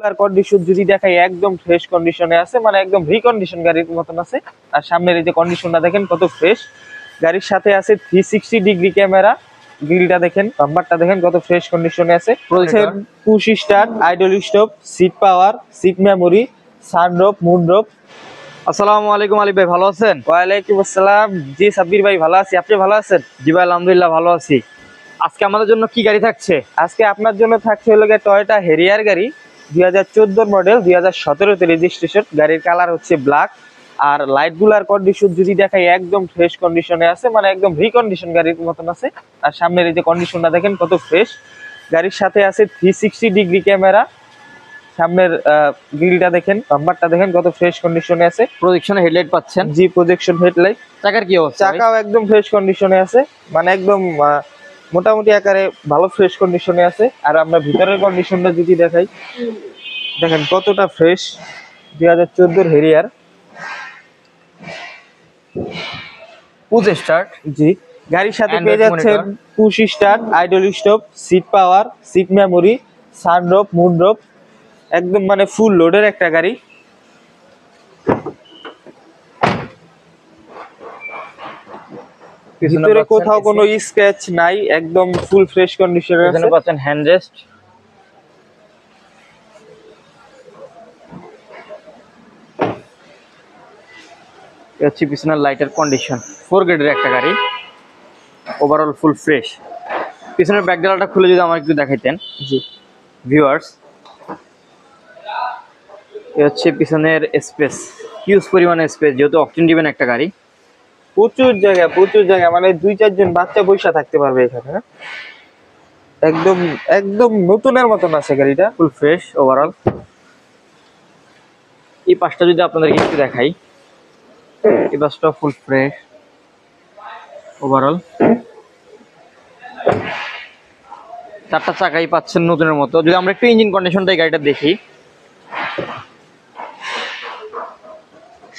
আর condition যদি দেখাই একদম ফ্রেশ কন্ডিশনে আছে, মানে একদম রিকন্ডিশন গাড়ির মতন আছে। আর সামনের এই যে কন্ডিশনটা দেখেন কত ফ্রেশ। গাড়ির সাথে আছে 360 ডিগ্রি ক্যামেরা, গ্রিলটা দেখেন, বাম্পারটা দেখেন কত ফ্রেশ কন্ডিশনে আছে। Push start, idle stop, seat power, seat memory, sunroof, moonroof. আসসালামু আলাইকুম আলী ভাই, ভালো আছেন? ওয়ালাইকুম আসসালাম। জি সাব্বির ভাই, ভালো আছি, আপনি ভালো আছেন? জি ভাই, আলহামদুলিল্লাহ ভালো আছি। আজকে আমাদের জন্য কি গাড়ি থাকছে? আজকে আপনার জন্য থাকছে হলো টয়োটা হেরিয়ার গাড়ি, 2014 মডেল, 2017 রেজিস্ট্রেশন। গাড়ির কালার হচ্ছে ব্ল্যাক। আর লাইট গুলার কন্ডিশন যদি দেখাই একদম ফ্রেশ কন্ডিশনে আছে, মানে একদম রিকন্ডিশন গাড়ির মতন আছে। আর সামনের এই যে কন্ডিশনটা দেখেন কত ফ্রেশ। গাড়ির সাথে আছে 360 ডিগ্রি ক্যামেরা, সামনের গ্রিলটা দেখেন, বাম্পারটা দেখেন কত ফ্রেশ কন্ডিশনে আছে। প্রজেকশন হেডলাইট পাচ্ছেন? জি, প্রজেকশন হেডলাইট। চাকার কি অবস্থা? চাকাও একদম ফ্রেশ কন্ডিশনে আছে, মানে একদম মোটামুটি আকারে ভালো ফ্রেশ কন্ডিশনে আছে। আর আমরা ভিতরের কন্ডিশনটা যদি দেখাই, দেখেন কতটা ফ্রেশ। 2014 হেরিয়ার। Push start. জি, গাড়ির সাথে Android পেয়ে যাচ্ছেন monitor, push start, idle stop, seat power, seat memory, sunroof, moonroof. একদম মানে ফুল লোডের একটা গাড়ি। ভিতরে কোথাও কোনো স্ক্র্যাচ নাই, একদম ফুল ফ্রেশ কন্ডিশনে আছে। এখানে পাচ্ছেন হ্যান্ড রেস্ট। হচ্ছে পিছনের লাইটের কন্ডিশন। 4 গ্রেডের একটা গাড়ি, ওভারঅল ফুল ফ্রেশ। পিছনের ব্যাক ডালাটা খুলে যদি আমার একটু দেখাইতেন। জি ভিউয়ার্স, এ হচ্ছে পিছনের স্পেস, হিউজ পরিমাণে স্পেস, যেহেতু অকটেন ডিভেন একটা গাড়ি। প্রচুর জায়গা, প্রচুর জায়গা, মানে 2-4 জন বাচ্চা বসে থাকতে পারবে এখানে। একদম একদম নতুনের মতন আছে গাড়িটা, ফুল ফ্রেশ ওভারঅল। এই পাশটা যদি আপনাদেরকে একটু দেখাই, এই পাশটা ফুল ফ্রেশ ওভারঅল। 4টা চাকাই পাচ্ছেন নতুনের মতো। যদি আমরা একটু ইঞ্জিন কন্ডিশনটা এই গাড়িটা দেখি,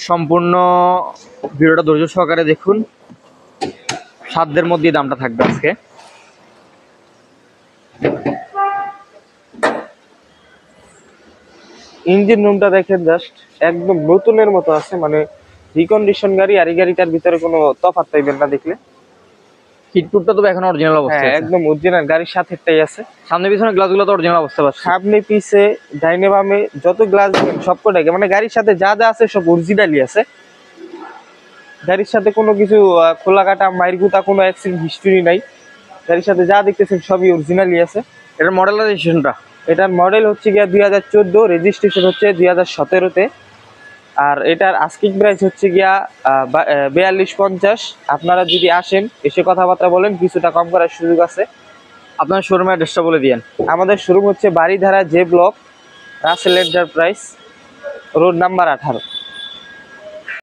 সম্পূর্ণ ভিডিওটা ধৈর্য সহকারে দেখুন। সাধ্যের মধ্যে দামটা থাকবে আজকে। ইঞ্জিন রুমটা দেখেন জাস্ট, একদম নতুনের মতো আছে, মানে রিকন্ডিশন গাড়ি। আর এই গাড়িটার ভিতরে কোনো তফাৎ পাইবেন না দেখলে। হিটপ্রুফটা তো এখন অরিজিনাল অবস্থায় আছে। একদম অরিজিনাল, গাড়ির সাথেটাই আছে। সামনে পিছনে গ্লাসগুলো তো অরিজিনাল অবস্থা পাচ্ছে। সামনে পিছে ডাইনে বামে যত গ্লাস দেখেন সবকটাকে, মানে গাড়ির সাথে যা যা আছে সব অরিজিনালই আছে। গাড়ির সাথে কোনো কিছু খোলা কাটা মাইর গুতা কোনো অ্যাক্সিডেন্ট হিস্টরি নাই। গাড়ির সাথে যা দেখতেছেন সবই অরিজিনালই আছে। এটার মডেল রেজিস্ট্রেশনটা? এটার মডেল হচ্ছে গিয়া 2014, রেজিস্ট্রেশন হচ্ছে 2017-তে। আর এটার আস্কিং প্রাইস হচ্ছে গিয়া 4250। আপনারা যদি আসেন, এসে কথাবার্তা বলেন, কিছুটা কম করার সুযোগ আছে। আপনার শোরুমের অ্যাড্রেসটা বলে দিয়েন। আমাদের শোরুম হচ্ছে Baridhara J block, Russell enterprise, road number 18।